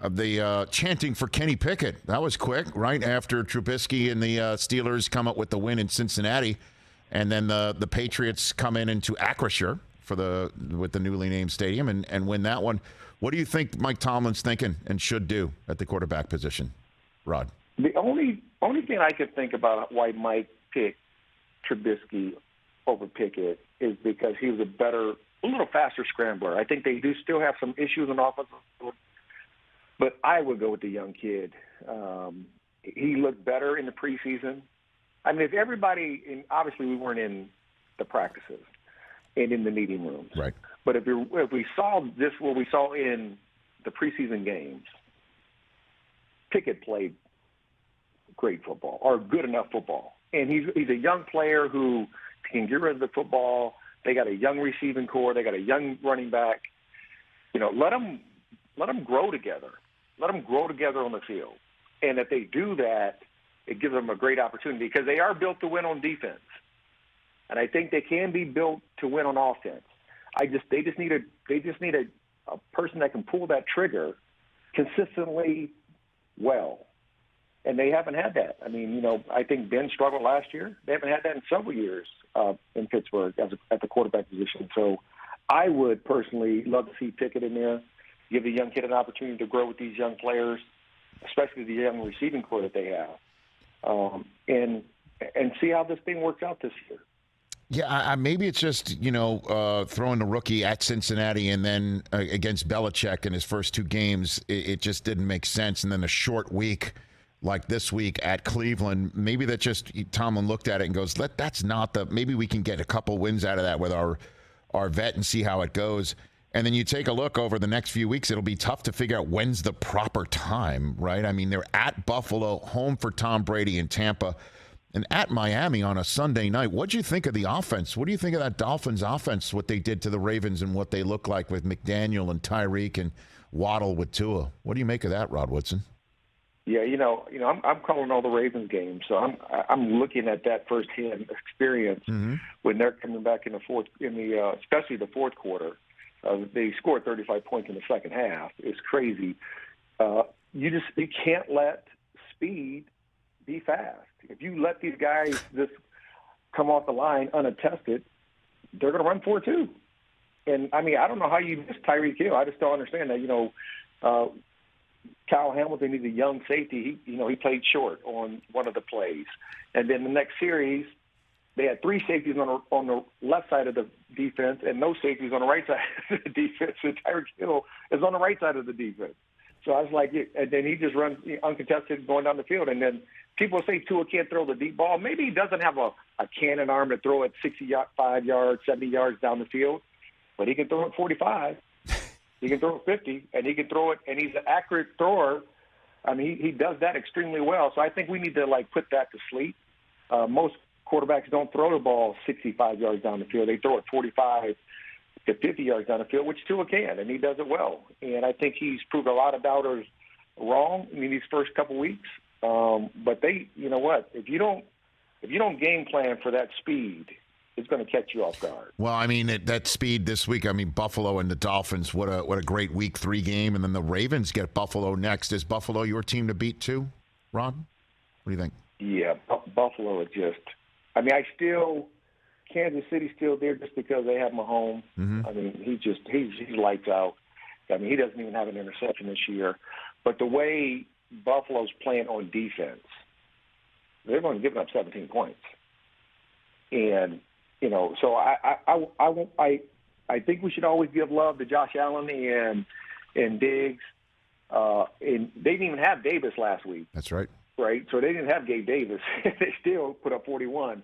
of the chanting for Kenny Pickett. That was quick, right after Trubisky and the Steelers come up with the win in Cincinnati, and then the Patriots come into Acrisure with the newly named stadium and win that one. What do you think Mike Tomlin's thinking and should do at the quarterback position, Rod? The only thing I could think about why Mike picked Trubisky over Pickett is because he was a little faster scrambler. I think they do still have some issues in offensive, but I would go with the young kid. He looked better in the preseason. I mean, if everybody, and obviously we weren't in the practices and in the meeting rooms, right? But if we saw this, what we saw in the preseason games, Pickett played great football or good enough football, and he's a young player who can get rid of the football. They got a young receiving core. They got a young running back. Let them grow together. Let them grow together on the field. And if they do that, it gives them a great opportunity because they are built to win on defense. And I think they can be built to win on offense. They just need a person that can pull that trigger consistently well. And they haven't had that. I mean, I think Ben struggled last year. They haven't had that in several years in Pittsburgh at the quarterback position. So I would personally love to see Pickett in there, give the young kid an opportunity to grow with these young players, especially the young receiving core that they have, and see how this thing works out this year. Yeah, maybe it's just, throwing the rookie at Cincinnati and then against Belichick in his first two games, it just didn't make sense. And then a short week like this week at Cleveland, maybe that just Tomlin looked at it and goes, maybe we can get a couple wins out of that with our vet and see how it goes. And then you take a look over the next few weeks, it'll be tough to figure out when's the proper time, right? I mean, they're at Buffalo, home for Tom Brady in Tampa, and at Miami on a Sunday night. What'd you think of the offense? What do you think of that Dolphins offense, what they did to the Ravens and what they look like with McDaniel and Tyreek and Waddle with Tua? What do you make of that, Rod Woodson? Yeah, I'm calling all the Ravens games, so I'm looking at that firsthand experience when they're coming back in especially the fourth quarter. They scored 35 points in the second half. It's crazy. You can't let speed be fast. If you let these guys just come off the line unattested, they're going to run 4-2. And I mean, I don't know how you miss Tyreek Hill. I just don't understand that. Kyle Hamilton, he's a young safety. He played short on one of the plays, and then the next series, they had three safeties on the left side of the defense and no safeties on the right side of the defense. And Tyreek Hill is on the right side of the defense. So I was like, and then he just runs uncontested going down the field. And then people say Tua can't throw the deep ball. Maybe he doesn't have a cannon arm to throw it 65 yards, 70 yards down the field, but he can throw it 45. He can throw it 50, and he can throw it, and he's an accurate thrower. I mean, he does that extremely well. So I think we need to, put that to sleep. Most quarterbacks don't throw the ball 65 yards down the field. They throw it 45 to 50 yards down the field, which Tua can, and he does it well. And I think he's proved a lot of doubters wrong in these first couple weeks. But you know what? If you don't game plan for that speed, it's going to catch you off guard. Well, I mean, that speed this week, Buffalo and the Dolphins, what a great week 3 game. And then the Ravens get Buffalo next. Is Buffalo your team to beat too, Ron? What do you think? Yeah, Buffalo is just – Kansas City's still there just because they have Mahomes. Mm-hmm. I mean, he's lights out. I mean, he doesn't even have an interception this year. But the way Buffalo's playing on defense, they've only given up 17 points. And – so I think we should always give love to Josh Allen and Diggs. And they didn't even have Davis last week. That's right. Right? So they didn't have Gabe Davis. They still put up 41.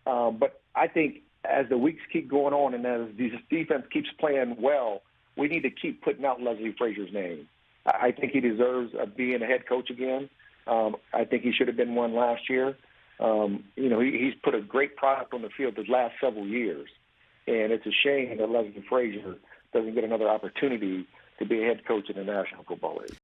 But I think as the weeks keep going on and as this defense keeps playing well, we need to keep putting out Leslie Frazier's name. I think he deserves being a head coach again. I think he should have been one last year. He's put a great product on the field the last several years, and it's a shame that Leslie Frazier doesn't get another opportunity to be a head coach in the National Football League.